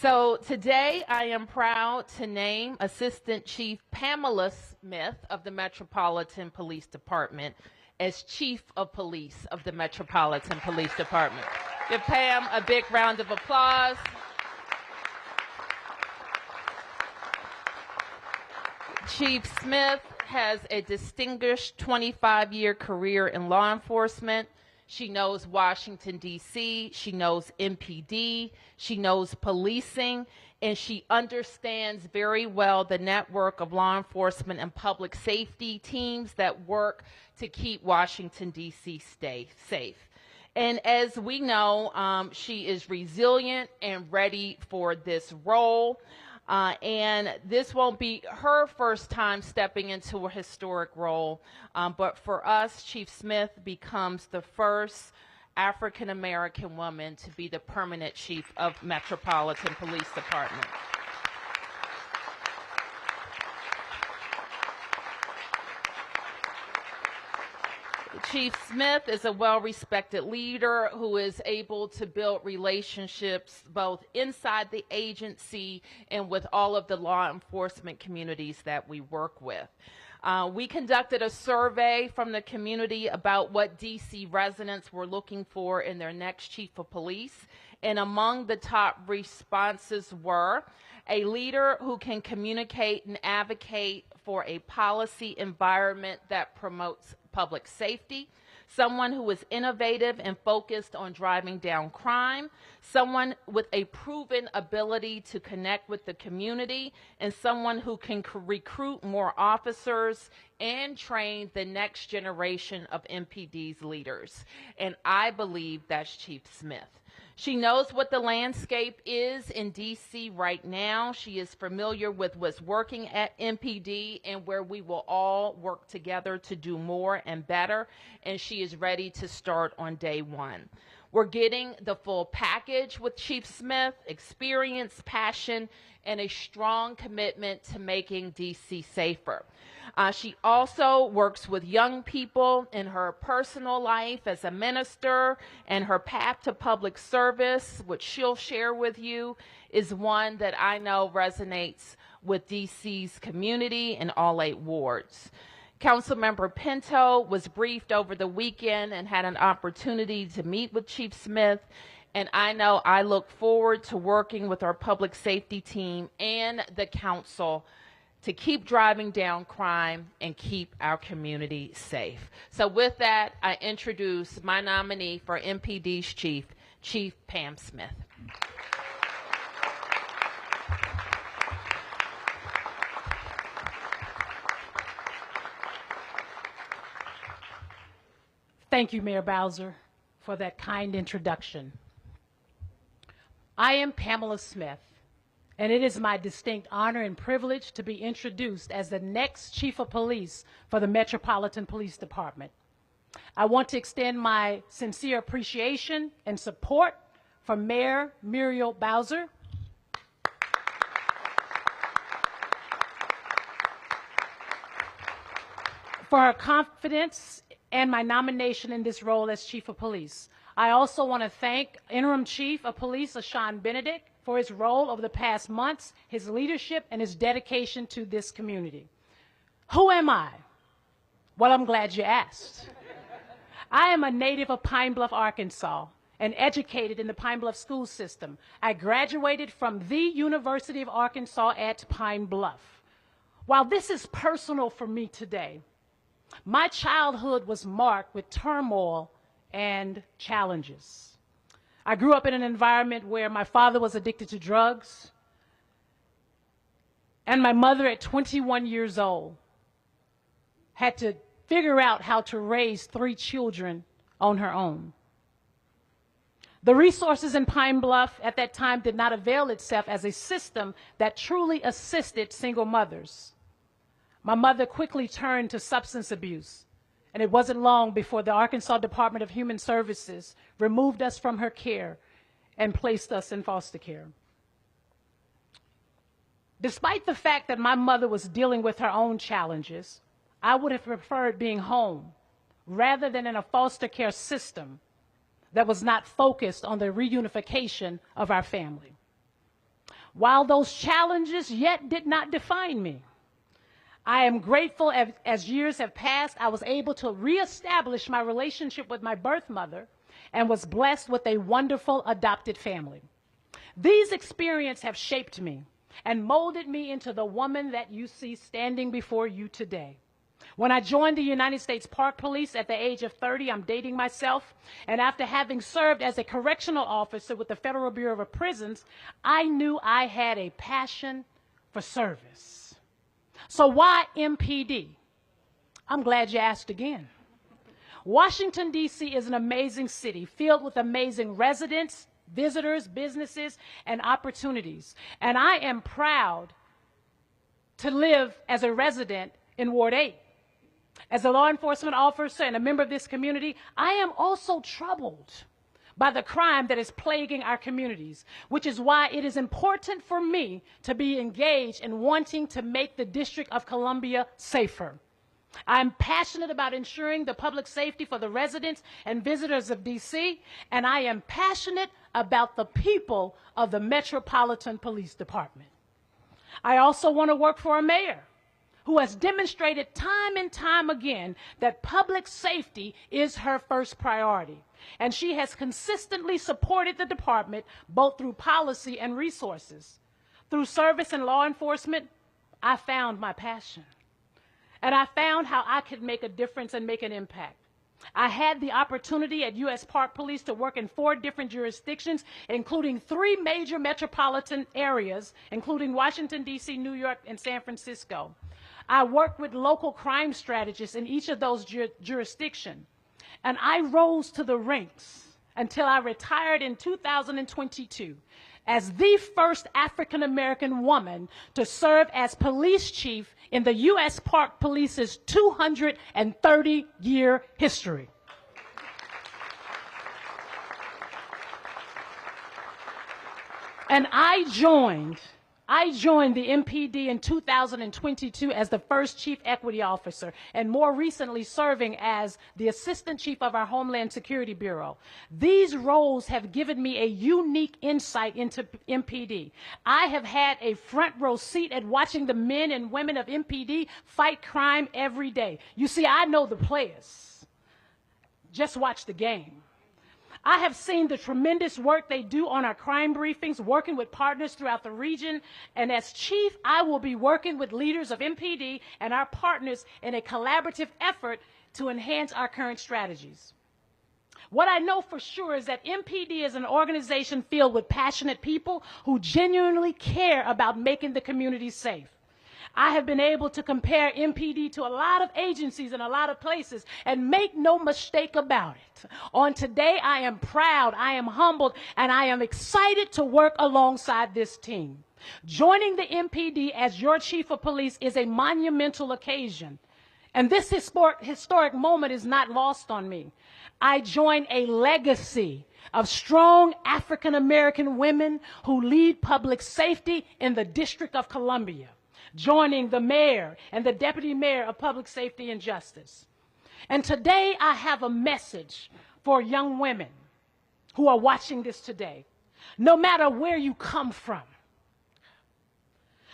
So today I am proud to name Assistant Chief Pamela Smith of the Metropolitan Police Department as Chief of Police of the Metropolitan Police Department. Give Pam a big round of applause. Chief Smith has a distinguished 25-year career in law enforcement. She knows Washington, D.C., she knows MPD, she knows policing, and she understands very well the network of law enforcement and public safety teams that work to keep Washington, D.C. safe. And as we know, she is resilient and ready for this role. And this won't be her first time stepping into a historic role, but for us, Chief Smith becomes the first African-American woman to be the permanent chief of Metropolitan Police Department. Chief Smith is a well-respected leader who is able to build relationships both inside the agency and with all of the law enforcement communities that we work with. We conducted a survey from the community about what DC residents were looking for in their next chief of police, and among the top responses were a leader who can communicate and advocate for a policy environment that promotes public safety, someone who is innovative and focused on driving down crime, someone with a proven ability to connect with the community, and someone who can recruit more officers and train the next generation of MPD's leaders. And I believe that's Chief Smith. She knows what the landscape is in D.C. right now. She is familiar with what's working at MPD and where we will all work together to do more and better, and she is ready to start on day one. We're getting the full package with Chief Smith: experience, passion, and a strong commitment to making D.C. safer. She also works with young people in her personal life as a minister, and her path to public service, which she'll share with you, is one that I know resonates with DC's community in all 8 wards. Councilmember Pinto was briefed over the weekend and had an opportunity to meet with Chief Smith, and I know I look forward to working with our public safety team and the council to keep driving down crime and keep our community safe. So with that, I introduce my nominee for MPD's chief, Chief Pam Smith. Thank you, Mayor Bowser, for that kind introduction. I am Pamela Smith, and it is my distinct honor and privilege to be introduced as the next Chief of Police for the Metropolitan Police Department. I want to extend my sincere appreciation and support for Mayor Muriel Bowser, for her confidence and my nomination in this role as Chief of Police. I also want to thank Interim Chief of Police Ashawn Benedict for his role over the past months, his leadership, and his dedication to this community. Who am I? Well, I'm glad you asked. I am a native of Pine Bluff, Arkansas, and educated in the Pine Bluff school system. I graduated from the University of Arkansas at Pine Bluff. While this is personal for me today, my childhood was marked with turmoil and challenges. I grew up in an environment where my father was addicted to drugs, and my mother at 21 years old had to figure out how to raise 3 children on her own. The resources in Pine Bluff at that time did not avail itself as a system that truly assisted single mothers. My mother quickly turned to substance abuse, and it wasn't long before the Arkansas Department of Human Services removed us from her care and placed us in foster care. Despite the fact that my mother was dealing with her own challenges, I would have preferred being home rather than in a foster care system that was not focused on the reunification of our family. While those challenges yet did not define me, I am grateful as years have passed, I was able to reestablish my relationship with my birth mother and was blessed with a wonderful adopted family. These experiences have shaped me and molded me into the woman that you see standing before you today. When I joined the United States Park Police at the age of 30, I'm dating myself, and after having served as a correctional officer with the Federal Bureau of Prisons, I knew I had a passion for service. So why MPD? I'm glad you asked again. Washington, D.C. is an amazing city filled with amazing residents, visitors, businesses, and opportunities. And I am proud to live as a resident in Ward 8. As a law enforcement officer and a member of this community, I am also troubled by the crime that is plaguing our communities, which is why it is important for me to be engaged in wanting to make the District of Columbia safer. I'm passionate about ensuring the public safety for the residents and visitors of D.C., and I am passionate about the people of the Metropolitan Police Department. I also want to work for a mayor who has demonstrated time and time again that public safety is her first priority. And she has consistently supported the department both through policy and resources. Through service and law enforcement, I found my passion. And I found how I could make a difference and make an impact. I had the opportunity at U.S. Park Police to work in 4 different jurisdictions, including 3 major metropolitan areas, including Washington, D.C., New York, and San Francisco. I worked with local crime strategists in each of those jurisdictions, and I rose to the ranks until I retired in 2022 as the first African-American woman to serve as police chief in the U.S. Park Police's 230-year history. And I joined the MPD in 2022 as the first chief equity officer, and more recently serving as the assistant chief of our Homeland Security Bureau. These roles have given me a unique insight into MPD. I have had a front row seat at watching the men and women of MPD fight crime every day. You see, I know the players. Just watch the game. I have seen the tremendous work they do on our crime briefings, working with partners throughout the region. And as chief, I will be working with leaders of MPD and our partners in a collaborative effort to enhance our current strategies. What I know for sure is that MPD is an organization filled with passionate people who genuinely care about making the community safe. I have been able to compare MPD to a lot of agencies in a lot of places, and make no mistake about it. On today, I am proud, I am humbled, and I am excited to work alongside this team. Joining the MPD as your chief of police is a monumental occasion, and this historic moment is not lost on me. I join a legacy of strong African American women who lead public safety in the District of Columbia, joining the mayor and the deputy mayor of public safety and justice. And today I have a message for young women who are watching this today. No matter where you come from,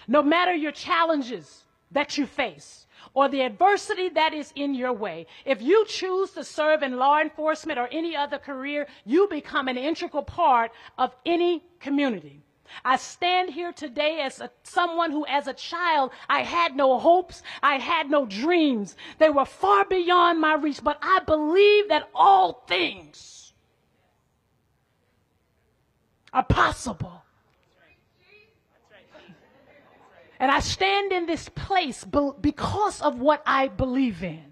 no matter your challenges that you face or the adversity that is in your way, if you choose to serve in law enforcement or any other career, you become an integral part of any community. I stand here today as someone who, as a child, I had no hopes, I had no dreams. They were far beyond my reach, but I believe that all things are possible. And I stand in this place because of what I believe in.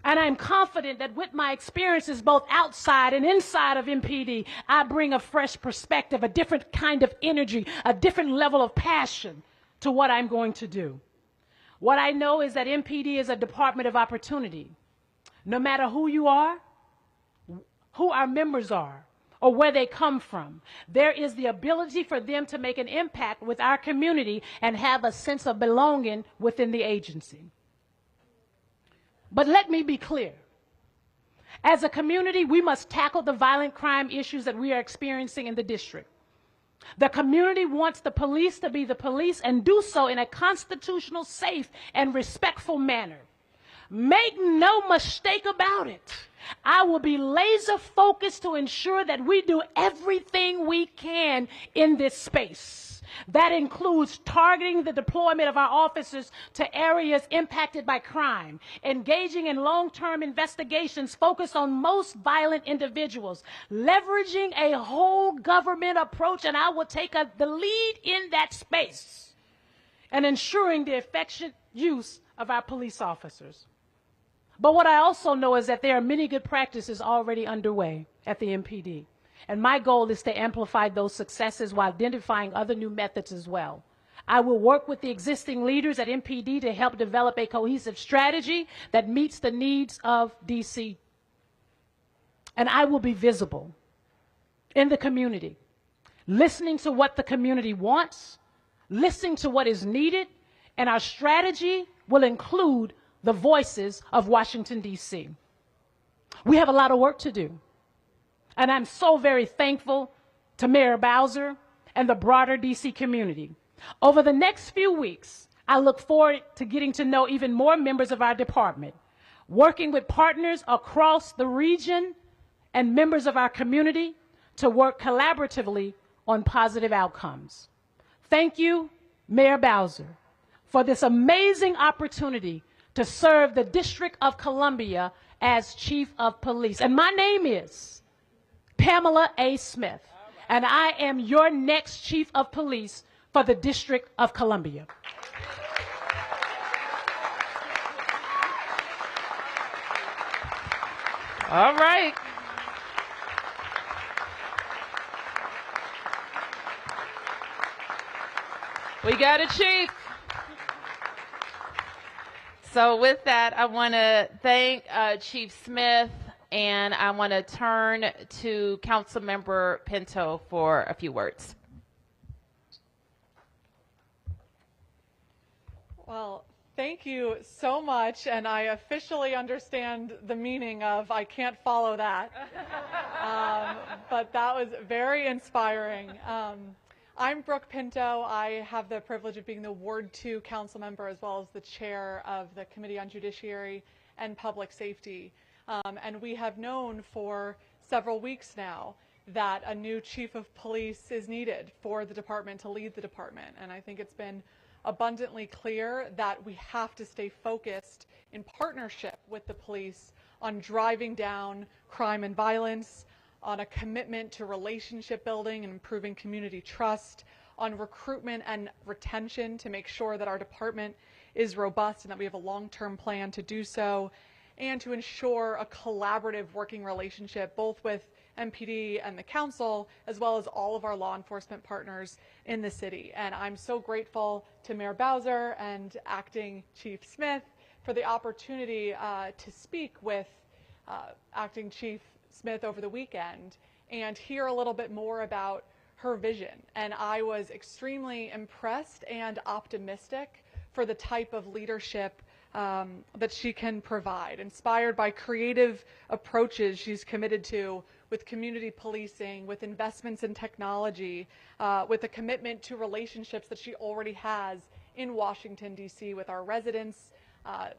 And I'm confident that with my experiences both outside and inside of MPD, I bring a fresh perspective, a different kind of energy, a different level of passion to what I'm going to do. What I know is that MPD is a department of opportunity. No matter who you are, who our members are, or where they come from, there is the ability for them to make an impact with our community and have a sense of belonging within the agency. But let me be clear. As a community, we must tackle the violent crime issues that we are experiencing in the district. The community wants the police to be the police and do so in a constitutional, safe, and respectful manner. Make no mistake about it. I will be laser focused to ensure that we do everything we can in this space. That includes targeting the deployment of our officers to areas impacted by crime, engaging in long-term investigations focused on most violent individuals, leveraging a whole government approach, and I will take the lead in that space, and ensuring the effective use of our police officers. But what I also know is that there are many good practices already underway at the MPD. And my goal is to amplify those successes while identifying other new methods as well. I will work with the existing leaders at MPD to help develop a cohesive strategy that meets the needs of DC. And I will be visible in the community, listening to what the community wants, listening to what is needed, and our strategy will include the voices of Washington, D.C. We have a lot of work to do. And I'm so very thankful to Mayor Bowser and the broader D.C. community. Over the next few weeks, I look forward to getting to know even more members of our department, working with partners across the region and members of our community to work collaboratively on positive outcomes. Thank you, Mayor Bowser, for this amazing opportunity to serve the District of Columbia as Chief of Police. And my name is Pamela A. Smith, and I am your next Chief of Police for the District of Columbia. All right. We got a chief. So with that, I want to thank Chief Smith, and I want to turn to Councilmember Pinto for a few words. Well, thank you so much, and I officially understand the meaning of I can't follow that. But that was very inspiring. I'm Brooke Pinto. I have the privilege of being the Ward 2 council member as well as the chair of the Committee on Judiciary and Public Safety. And we have known for several weeks now that a new chief of police is needed for the department to lead the department. And I think it's been abundantly clear that we have to stay focused in partnership with the police on driving down crime and violence, on a commitment to relationship building and improving community trust, on recruitment and retention to make sure that our department is robust and that we have a long-term plan to do so, and to ensure a collaborative working relationship both with MPD and the council, as well as all of our law enforcement partners in the city. And I'm so grateful to Mayor Bowser and Acting Chief Smith for the opportunity to speak with Acting Chief Smith over the weekend and hear a little bit more about her vision. And I was extremely impressed and optimistic for the type of leadership that she can provide, inspired by creative approaches she's committed to with community policing, with investments in technology, with a commitment to relationships that she already has in Washington, D.C. with our residents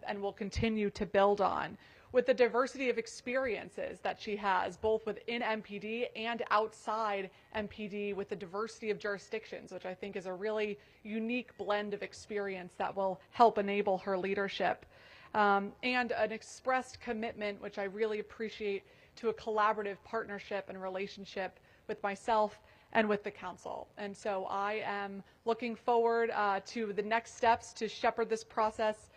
and will continue to build on, with the diversity of experiences that she has both within MPD and outside MPD, with the diversity of jurisdictions, which I think is a really unique blend of experience that will help enable her leadership, and an expressed commitment, which I really appreciate, to a collaborative partnership and relationship with myself and with the council. And so I am looking forward to the next steps to shepherd this process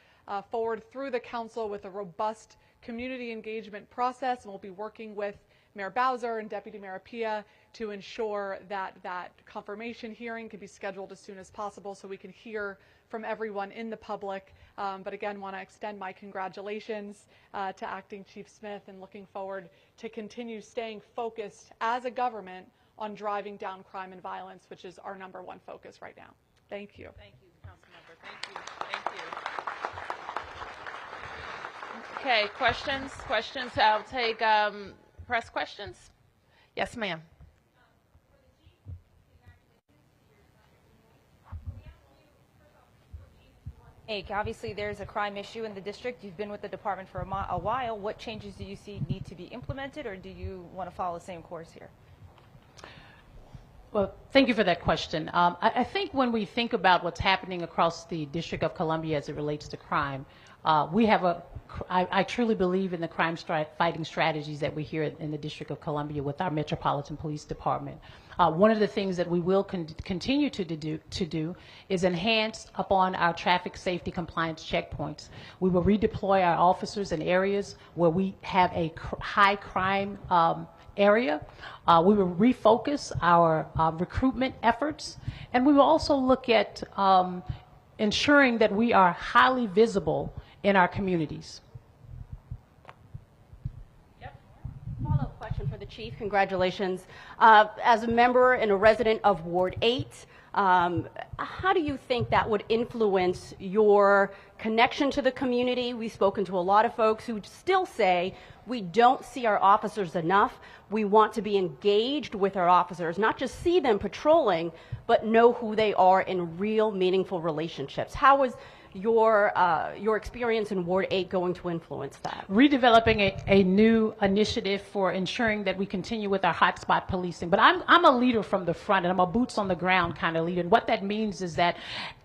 forward through the council with a robust community engagement process, and we'll be working with Mayor Bowser and Deputy Mayor Apia to ensure that that confirmation hearing can be scheduled as soon as possible so we can hear from everyone in the public. But again, want to extend my congratulations to Acting Chief Smith, and looking forward to continue staying focused as a government on driving down crime and violence, which is our #1 focus right now. Thank you. Thank you, Councilmember. Thank you. Thank you. Okay, questions? Questions? I'll take press questions. Yes, ma'am. Obviously, there's a crime issue in the district. You've been with the department for a while. What changes do you see need to be implemented, or do you want to follow the same course here? Well, thank you for that question. I think when we think about what's happening across the District of Columbia as it relates to crime, we have I truly believe in the crime fighting strategies that we hear in the District of Columbia with our Metropolitan Police Department. One of the things that we will continue to do is enhance upon our traffic safety compliance checkpoints. We will redeploy our officers in areas where we have a high crime area. We will refocus our recruitment efforts, and we will also look at ensuring that we are highly visible in our communities. Follow-up question for the chief. Congratulations. As a member and a resident of Ward 8, how do you think that would influence your connection to the community? We've spoken to a lot of folks who still say we don't see our officers enough. We want to be engaged with our officers, not just see them patrolling, but know who they are in real, meaningful relationships. How is your experience in Ward 8 going to influence that? Redeveloping a new initiative for ensuring that we continue with our hotspot policing. But I'm a leader from the front, and I'm a boots on the ground kind of leader. And what that means is that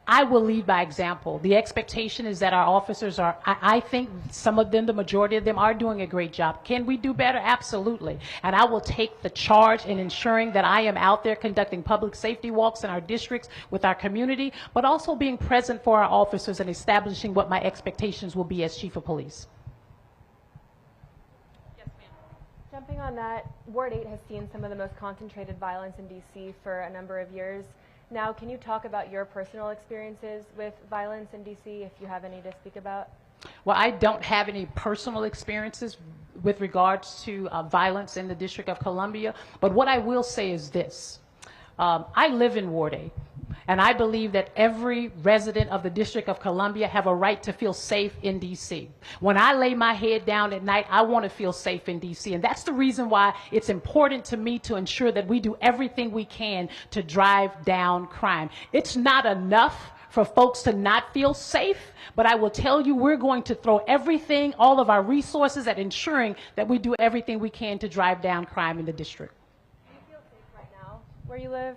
I will lead by example. The expectation is that our officers are, I think some of them, the majority of them, are doing a great job. Can we do better? Absolutely. And I will take the charge in ensuring that I am out there conducting public safety walks in our districts with our community, but also being present for our officers and establishing what my expectations will be as chief of police. Yes, ma'am. Jumping on that, Ward 8 has seen some of the most concentrated violence in D.C. for a number of years. Now, can you talk about your personal experiences with violence in D.C., if you have any to speak about? Well, I don't have any personal experiences with regards to violence in the District of Columbia, but what I will say is this. I live in Ward 8, and I believe that every resident of the District of Columbia have a right to feel safe in D.C. When I lay my head down at night, I want to feel safe in D.C., and that's the reason why it's important to me to ensure that we do everything we can to drive down crime. It's not enough for folks to not feel safe, but I will tell you we're going to throw everything, all of our resources at ensuring that we do everything we can to drive down crime in the district. Do you feel safe right now where you live?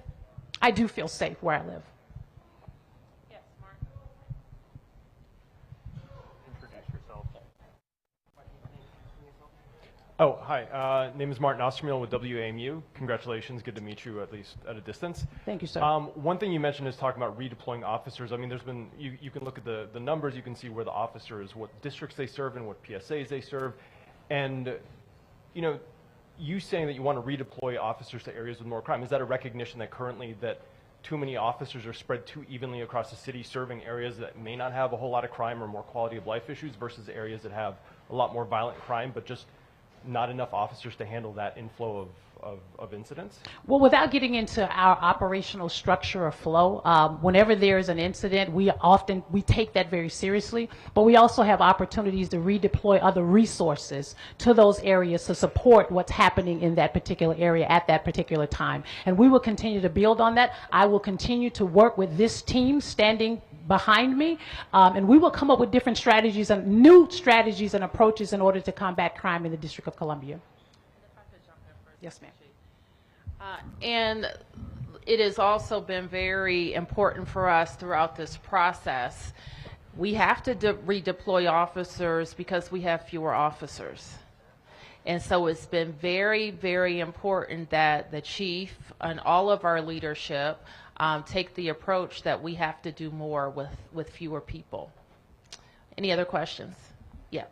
I do feel safe where I live. Yes, Mark. Introduce yourself. Oh, hi. Name is Martin Ostermiel with WAMU. Congratulations. Good to meet you, at least at a distance. Thank you, sir. One thing you mentioned is talking about redeploying officers. I mean, there's been, you can look at the numbers, you can see where the officers, what districts they serve in, what PSAs they serve. And, you know, you saying that you want to redeploy officers to areas with more crime, is that a recognition that currently that too many officers are spread too evenly across the city, serving areas that may not have a whole lot of crime or more quality of life issues versus areas that have a lot more violent crime, but just not enough officers to handle that inflow of incidents? Well, without getting into our operational structure or flow, whenever there is an incident, we take that very seriously, but we also have opportunities to redeploy other resources to those areas to support what's happening in that particular area at that particular time. And we will continue to build on that. I will continue to work with this team standing behind me, and we will come up with different strategies and new strategies and approaches in order to combat crime in the District of Columbia. Yes, ma'am. And it has also been very important for us throughout this process. We have to redeploy officers because we have fewer officers. And so it's been very, very important that the chief and all of our leadership take the approach that we have to do more with fewer people. Any other questions? Yeah.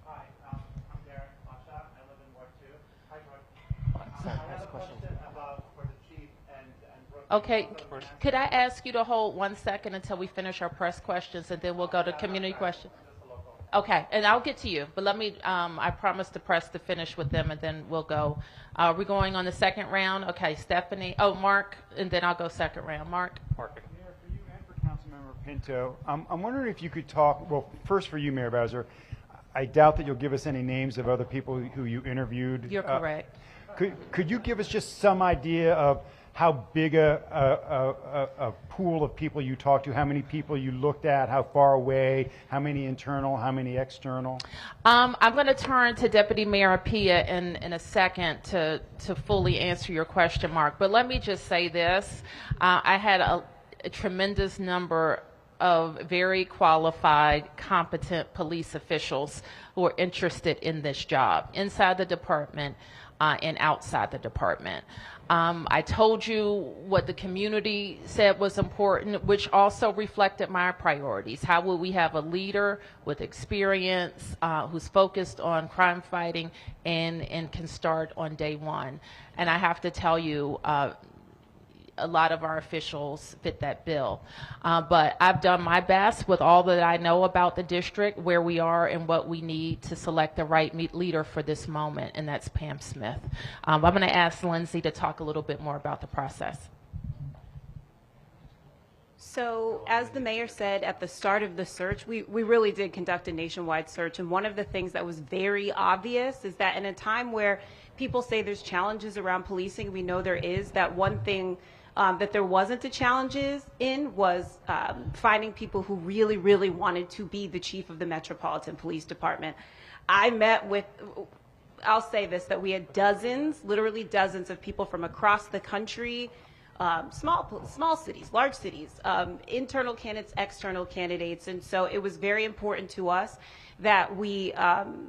Hi, I'm Darren Masha. I live in Ward 2. Hi, George. Sorry, I have a question for the chief and Brooke. Okay, could I ask you to hold 1 second until we finish our press questions, and then we'll go to community questions? Okay, and I'll get to you, but let me, I promised the press to finish with them, and then we'll go. We're going on the second round. Okay, Stephanie, Mark, and then I'll go second round. Mark? Mark. Mayor, for you and for Councilmember Pinto, I'm wondering if you could talk, well, first for you, Mayor Bowser, I doubt that you'll give us any names of other people who you interviewed. You're correct. Could you give us just some idea of how big a pool of people you talked to, how many people you looked at, how far away, how many internal, how many external? I'm going to turn to Deputy Mayor Apia in a second to fully answer your question, Mark. But let me just say this. I had a tremendous number of very qualified, competent police officials who are interested in this job, inside the department and outside the department. I told you what the community said was important, which also reflected my priorities. How will we have a leader with experience who's focused on crime fighting and can start on day one? And I have to tell you, a lot of our officials fit that bill. But I've done my best with all that I know about the district, where we are and what we need to select the right leader for this moment, and that's Pam Smith. I'm going to ask Lindsay to talk a little bit more about the process. So as the mayor said at the start of the search, we really did conduct a nationwide search. And one of the things that was very obvious is that in a time where people say there's challenges around policing, we know there is, that one thing that there wasn't a challenges in was finding people who really, really wanted to be the chief of the Metropolitan Police Department. I met with, I'll say this, that we had dozens, literally dozens of people from across the country, small cities, large cities, internal candidates, external candidates. And so it was very important to us that we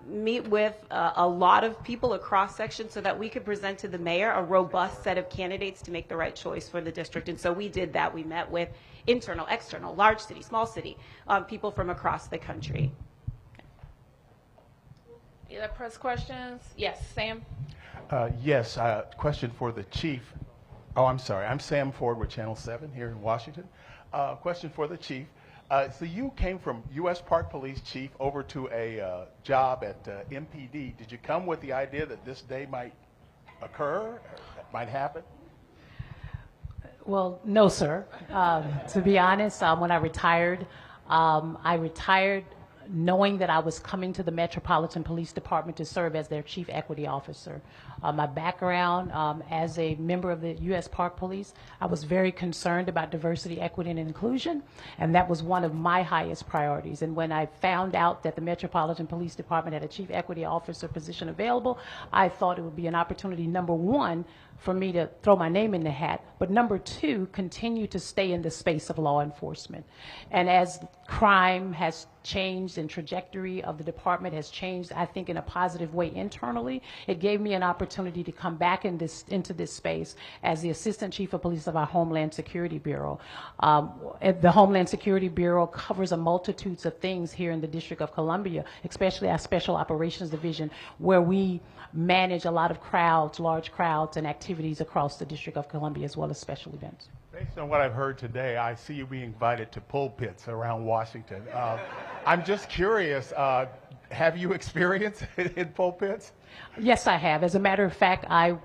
meet with a lot of people across sections so that we could present to the mayor a robust set of candidates to make the right choice for the district. And so we did that. We met with internal, external, large city, small city, people from across the country. Any other press questions? Yes, Sam? Yes, question for the chief. Oh, I'm sorry. I'm Sam Ford with Channel 7 here in Washington. Question for the chief. So you came from U.S. Park Police Chief over to a job at MPD. Did you come with the idea that this day might occur, or that might happen? Well, no, sir. To be honest, when I retired knowing that I was coming to the Metropolitan Police Department to serve as their Chief Equity Officer. My background as a member of the U.S. Park Police, I was very concerned about diversity, equity, and inclusion, and that was one of my highest priorities. And when I found out that the Metropolitan Police Department had a Chief Equity Officer position available, I thought it would be an opportunity, number one, for me to throw my name in the hat, but number two, continue to stay in the space of law enforcement. And as crime has changed and trajectory of the department has changed, I think in a positive way internally, it gave me an opportunity to come back into this space as the Assistant Chief of Police of our Homeland Security Bureau. The Homeland Security Bureau covers a multitude of things here in the District of Columbia, especially our Special Operations Division, where we manage a lot of crowds, large crowds and activities across the District of Columbia, as well as special events. Based on what I've heard today, I see you being invited to pulpits around Washington. I'm just curious, have you experienced in pulpits? Yes, I have. As a matter of fact, I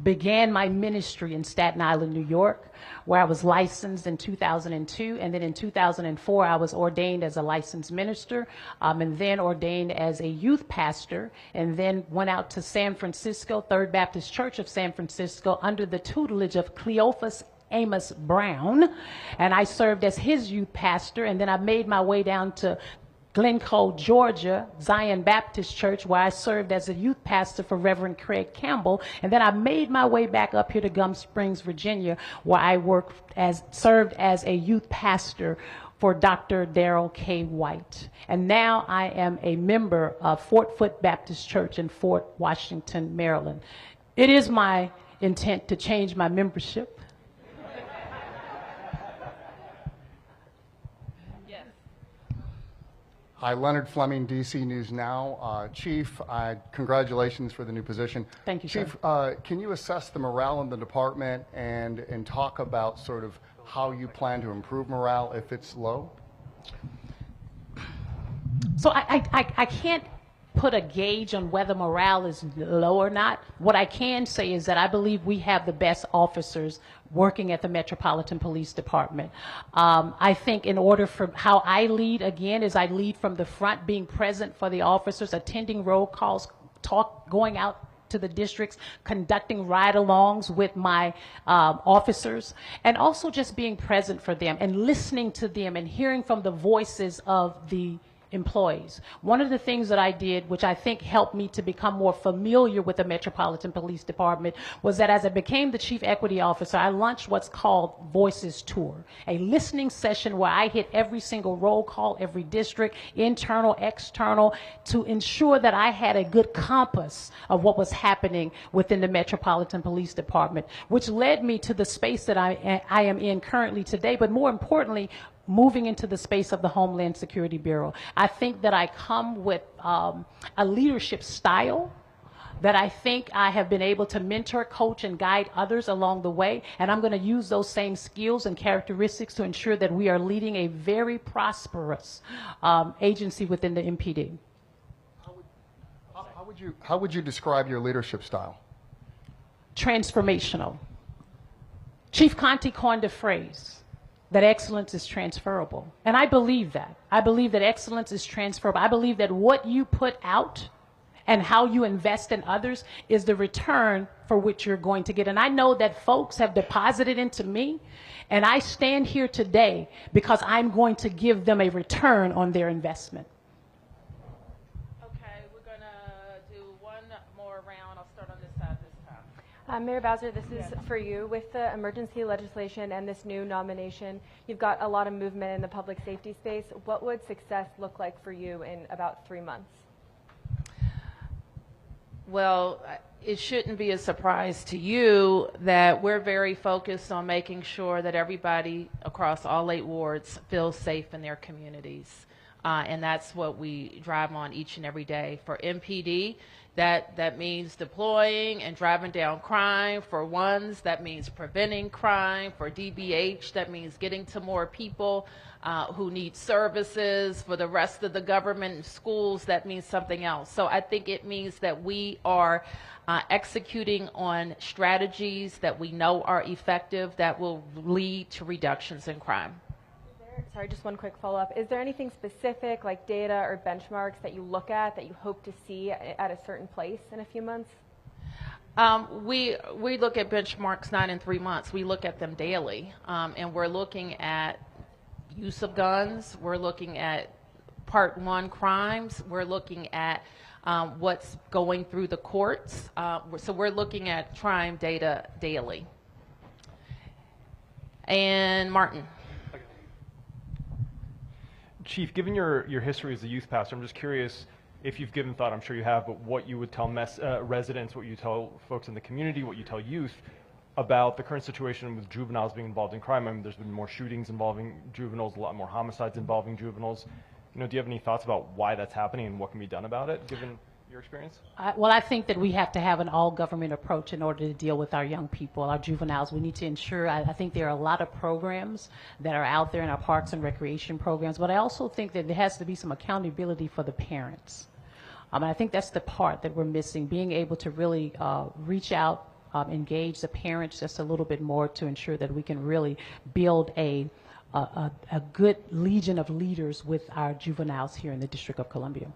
began my ministry in Staten Island, New York, where I was licensed in 2002, and then in 2004 I was ordained as a licensed minister, and then ordained as a youth pastor, and then went out to San Francisco, Third Baptist Church of San Francisco, under the tutelage of Cleophas Amos Brown, and I served as his youth pastor, and then I made my way down to Glencoe, Georgia, Zion Baptist Church, where I served as a youth pastor for Reverend Craig Campbell. And then I made my way back up here to Gum Springs, Virginia, where I served as a youth pastor for Dr. Darrell K. White. And now I am a member of Fort Foote Baptist Church in Fort Washington, Maryland. It is my intent to change my membership. Hi, Leonard Fleming, DC News Now. Chief, congratulations for the new position. Thank you, Chief, can you assess the morale in the department and talk about sort of how you plan to improve morale if it's low? So I can't put a gauge on whether morale is low or not. What I can say is that I believe we have the best officers working at the Metropolitan Police Department. I think in order for how I lead, again, is I lead from the front, being present for the officers, attending roll calls, going out to the districts, conducting ride-alongs with my officers, and also just being present for them and listening to them and hearing from the voices of the employees. One of the things that I did, which I think helped me to become more familiar with the Metropolitan Police Department, was that as I became the Chief Equity Officer, I launched what's called Voices Tour, a listening session where I hit every single roll call, every district, internal, external, to ensure that I had a good compass of what was happening within the Metropolitan Police Department, which led me to the space that I am in currently today, but more importantly, moving into the space of the Homeland Security Bureau. I think that I come with a leadership style that I think I have been able to mentor, coach, and guide others along the way, and I'm going to use those same skills and characteristics to ensure that we are leading a very prosperous agency within the MPD. How would you describe your leadership style? Transformational. Chief Conte coined a phrase that excellence is transferable. And I believe that. I believe that excellence is transferable. I believe that what you put out and how you invest in others is the return for which you're going to get. And I know that folks have deposited into me, and I stand here today because I'm going to give them a return on their investment. Okay, we're going to do one more round. I'll start on this side this time. Mayor Bowser, this is for you. With the emergency legislation and this new nomination, you've got a lot of movement in the public safety space. What would success look like for you in about 3 months? Well, it shouldn't be a surprise to you that we're very focused on making sure that everybody across all 8 wards feels safe in their communities. And that's what we drive on each and every day. For MPD, that means deploying and driving down crime. For ones, that means preventing crime. For DBH, that means getting to more people who need services. For the rest of the government and schools, that means something else. So I think it means that we are executing on strategies that we know are effective that will lead to reductions in crime. Sorry, just one quick follow-up. Is there anything specific, like data or benchmarks, that you look at that you hope to see at a certain place in a few months? We look at benchmarks not in 3 months. We look at them daily, and we're looking at use of guns. We're looking at Part 1 crimes. We're looking at what's going through the courts. So we're looking at crime data daily. And Martin. Chief, given your history as a youth pastor, I'm just curious if you've given thought, I'm sure you have, but what you would tell residents, what you tell folks in the community, what you tell youth about the current situation with juveniles being involved in crime. I mean, there's been more shootings involving juveniles, a lot more homicides involving juveniles. You know, do you have any thoughts about why that's happening and what can be done about it, given your experience? Well, I think that we have to have an all-government approach in order to deal with our young people, our juveniles. We need to ensure, I think there are a lot of programs that are out there in our parks and recreation programs, but I also think that there has to be some accountability for the parents. And I think that's the part that we're missing, being able to really reach out, engage the parents just a little bit more to ensure that we can really build a good legion of leaders with our juveniles here in the District of Columbia.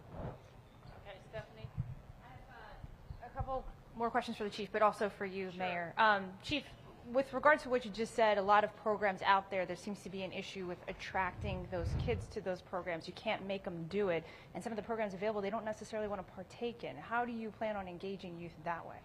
More questions for the chief, but also for you, Mayor. Chief, with regard to what you just said, a lot of programs out there, there seems to be an issue with attracting those kids to those programs. You can't make them do it. And some of the programs available, they don't necessarily want to partake in. How do you plan on engaging youth that way?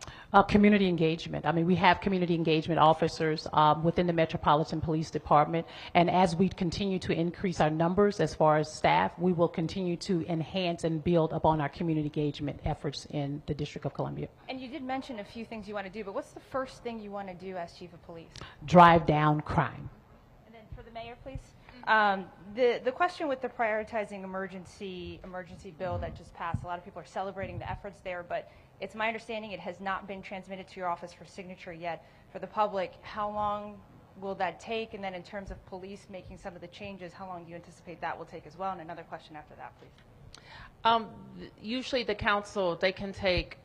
Community engagement. I mean, we have community engagement officers within the Metropolitan Police Department. And as we continue to increase our numbers as far as staff, we will continue to enhance and build upon our community engagement efforts in the District of Columbia. And you did mention a few things you want to do, but what's the first thing you want to do as Chief of Police? Drive down crime. And then for the mayor, please. The question with the prioritizing emergency bill that just passed, a lot of people are celebrating the efforts there, but it's my understanding it has not been transmitted to your office for signature yet. For the public, how long will that take? And then in terms of police making some of the changes, how long do you anticipate that will take as well? And another question after that, please. Usually the council, they can take,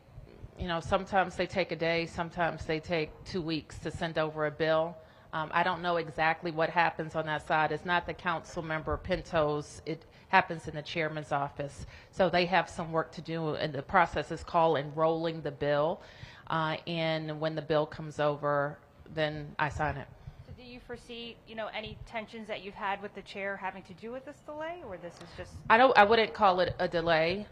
sometimes they take a day, sometimes they take 2 weeks to send over a bill. I don't know exactly what happens on that side. It's not the council member Pinto's. It happens in the chairman's office. So they have some work to do, and the process is called enrolling the bill. And when the bill comes over, then I sign it. So do you foresee, any tensions that you've had with the chair having to do with this delay, or this is just? I wouldn't call it a delay.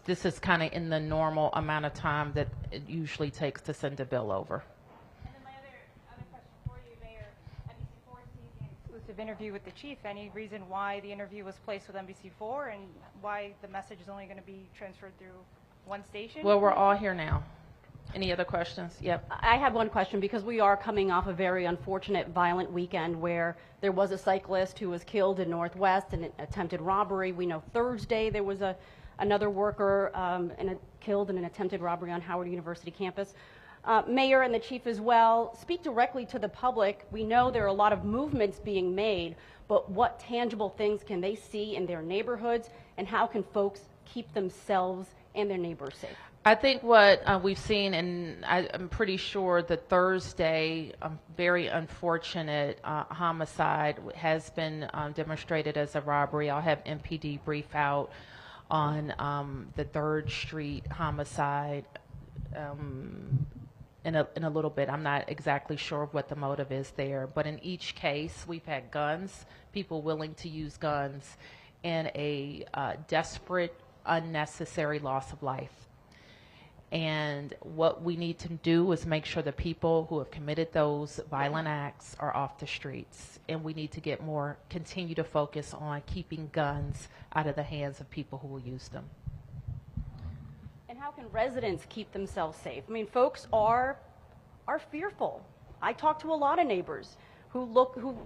This is kind of in the normal amount of time that it usually takes to send a bill over. And then my other question for you, Mayor, NBC4 sees the exclusive interview with the chief. Any reason why the interview was placed with NBC4 and why the message is only going to be transferred through one station? Well, we're all here now. Any other questions? Yep. I have one question because we are coming off a very unfortunate violent weekend where there was a cyclist who was killed in Northwest in an attempted robbery. We know Thursday there was another worker killed in an attempted robbery on Howard University campus. Mayor and the chief as well, speak directly to the public. We know there are a lot of movements being made, but what tangible things can they see in their neighborhoods, and how can folks keep themselves and their neighbors safe? I think what we've seen, and I'm pretty sure the Thursday very unfortunate homicide has been demonstrated as a robbery. I'll have MPD brief out on the 3rd Street homicide in a little bit. I'm not exactly sure what the motive is there, but in each case, we've had guns, people willing to use guns, and a desperate, unnecessary loss of life. And what we need to do is make sure the people who have committed those violent acts are off the streets. And we need to continue to focus on keeping guns out of the hands of people who will use them. And how can residents keep themselves safe? I mean, folks are fearful. I talk to a lot of neighbors who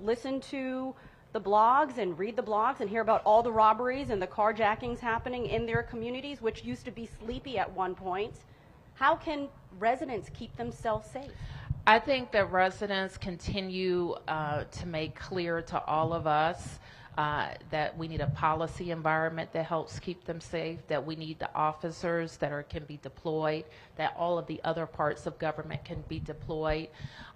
listen to the blogs and read the blogs and hear about all the robberies and the carjackings happening in their communities, which used to be sleepy at one point. How can residents keep themselves safe? I think that residents continue to make clear to all of us that we need a policy environment that helps keep them safe, that we need the officers that can be deployed, that all of the other parts of government can be deployed,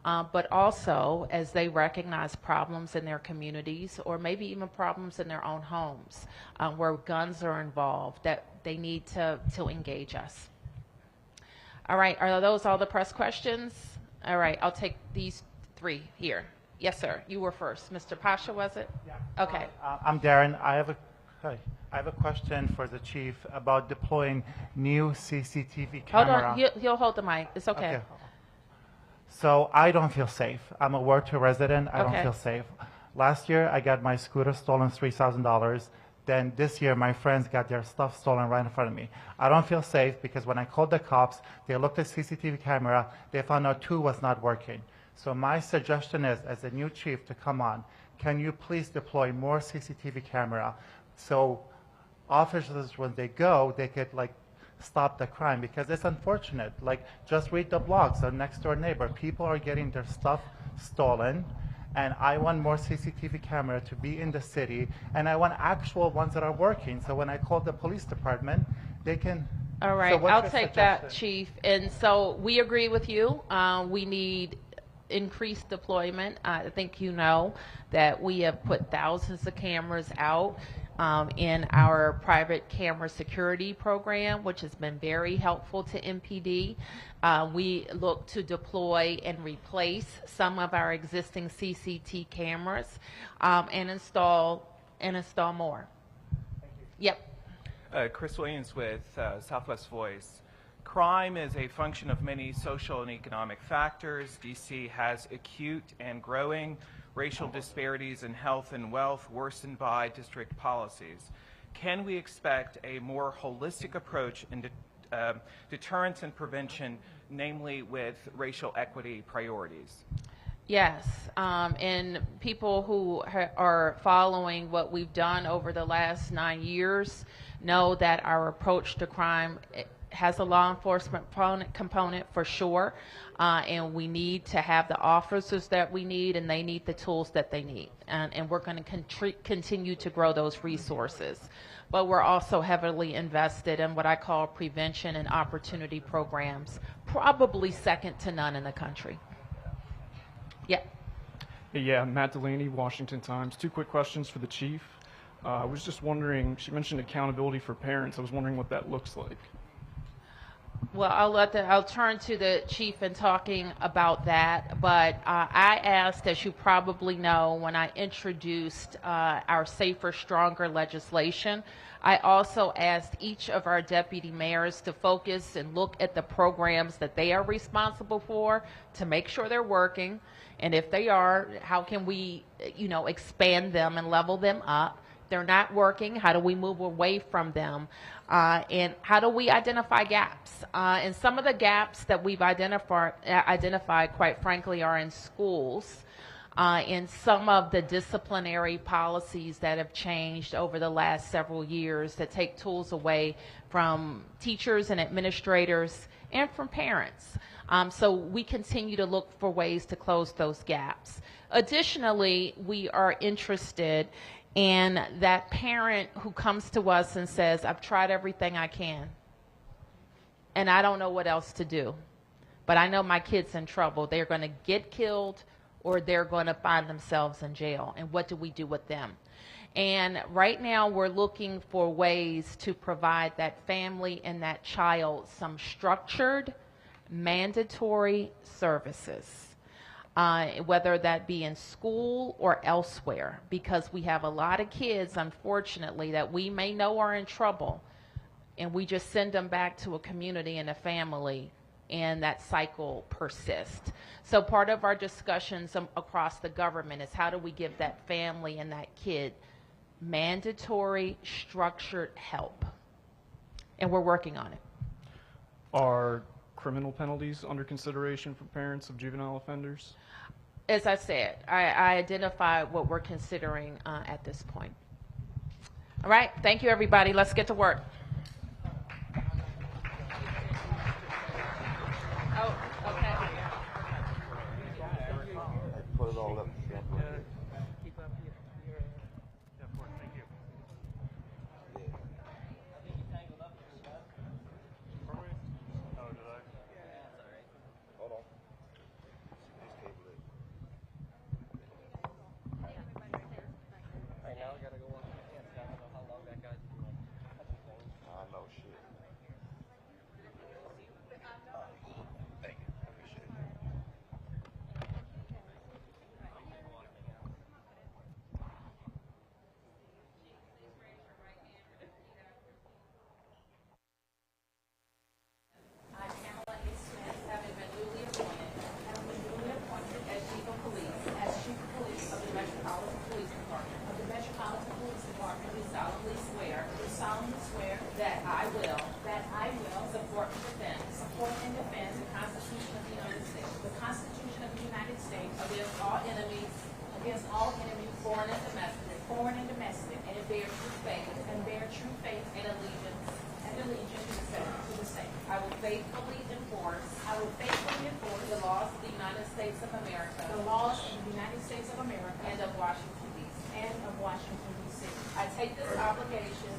but also as they recognize problems in their communities or maybe even problems in their own homes where guns are involved, that they need to engage us. All right, are those all the press questions? All right, I'll take these 3 here. Yes, sir. You were first. Mr. Pasha, was it? Yeah. Okay. I'm Darren. I have a question for the chief about deploying new CCTV camera. Hold on. He'll hold the mic. It's okay. So I don't feel safe. I'm a Ward 2 resident. I don't Okay. feel safe. Last year, I got my scooter stolen, $3,000. Then this year, my friends got their stuff stolen right in front of me. I don't feel safe because when I called the cops, they looked at CCTV camera. They found out 2 was not working. So my suggestion is, as a new chief to come on, can you please deploy more CCTV camera so officers, when they go, they could stop the crime, because it's unfortunate. Just read the blogs. Our next door neighbor, people are getting their stuff stolen, and I want more CCTV camera to be in the city, and I want actual ones that are working. So when I call the police department, they can. All right, So I'll take that, Chief. And so we agree with you. We need increased deployment. I think you know that we have put thousands of cameras out in our private camera security program, which has been very helpful to MPD. We look to deploy and replace some of our existing CCT cameras and install more. Thank you. Yep. Chris Williams with Southwest Voice. Crime is a function of many social and economic factors. DC has acute and growing racial disparities in health and wealth worsened by district policies. Can we expect a more holistic approach in deterrence and prevention, namely with racial equity priorities? Yes, and people who are following what we've done over the last 9 years know that our approach to crime has a law enforcement component for sure, and we need to have the officers that we need, and they need the tools that they need, and we're going to continue to grow those resources. But we're also heavily invested in what I call prevention and opportunity programs, probably second to none in the country. Yeah. Yeah, Matt Delaney, Washington Times. 2 quick questions for the chief. I was just wondering, she mentioned accountability for parents. I was wondering what that looks like. Well, I'll turn to the chief in talking about that, but I asked, as you probably know, when I introduced our Safer, Stronger legislation, I also asked each of our deputy mayors to focus and look at the programs that they are responsible for to make sure they're working, and if they are, how can we, expand them and level them up? If they're not working, how do we move away from them? And how do we identify gaps? And some of the gaps that we've identified, quite frankly, are in schools, in some of the disciplinary policies that have changed over the last several years that take tools away from teachers and administrators and from parents. So we continue to look for ways to close those gaps. Additionally, we are interested in that parent who comes to us and says, I've tried everything I can, and I don't know what else to do, but I know my kid's in trouble. They're going to get killed or they're going to find themselves in jail, and what do we do with them? And right now we're looking for ways to provide that family and that child some structured, mandatory services. Whether that be in school or elsewhere, because we have a lot of kids, unfortunately, that we may know are in trouble, and we just send them back to a community and a family, and that cycle persists. So part of our discussions across the government is how do we give that family and that kid mandatory, structured help, and we're working on it. Are criminal penalties under consideration for parents of juvenile offenders? As I said, I identify what we're considering at this point. All right, thank you, everybody. Let's get to work. Oh, okay. Put it all up. Keep up here. Yeah, of course, thank you. Oh, did I? Hold on. Right now, we gotta go on the fence. I don't know how long that guy's been like touching things. I know shit. Thank you. I appreciate it. I, Pamela Smith, having been duly appointed as Chief of Police of the Metropolitan Police Department, do solemnly swear that I will support and defend the Constitution of the United States against all enemies, foreign and domestic, and bear true faith and allegiance to the same. I will faithfully enforce the laws of the United States of America and of Washington, D.C. I take this obligation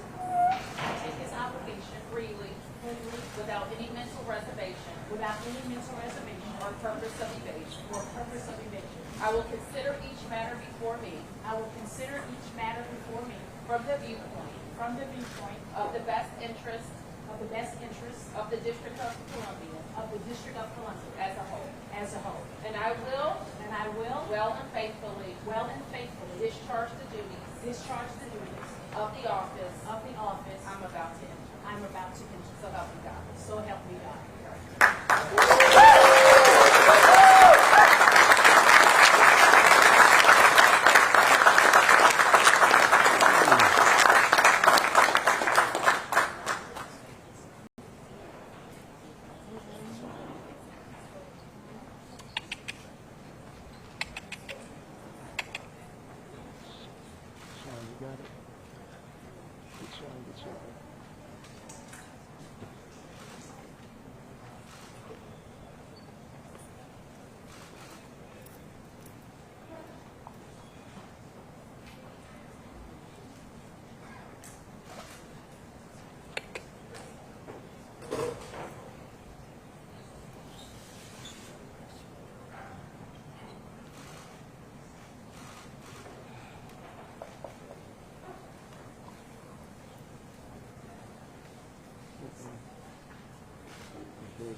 freely, without any mental reservation or purpose of evasion. I will consider each matter before me from the viewpoint of the best interest of the District of Columbia as a whole. And I will well and faithfully discharge the duties of the office I'm about to enter. So help me God. So help me God.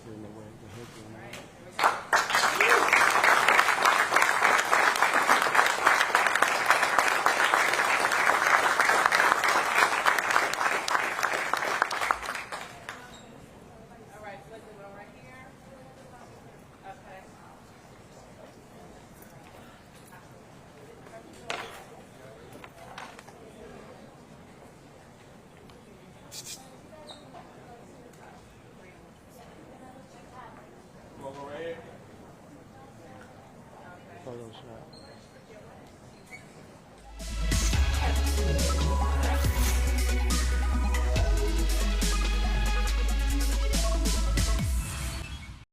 Okay.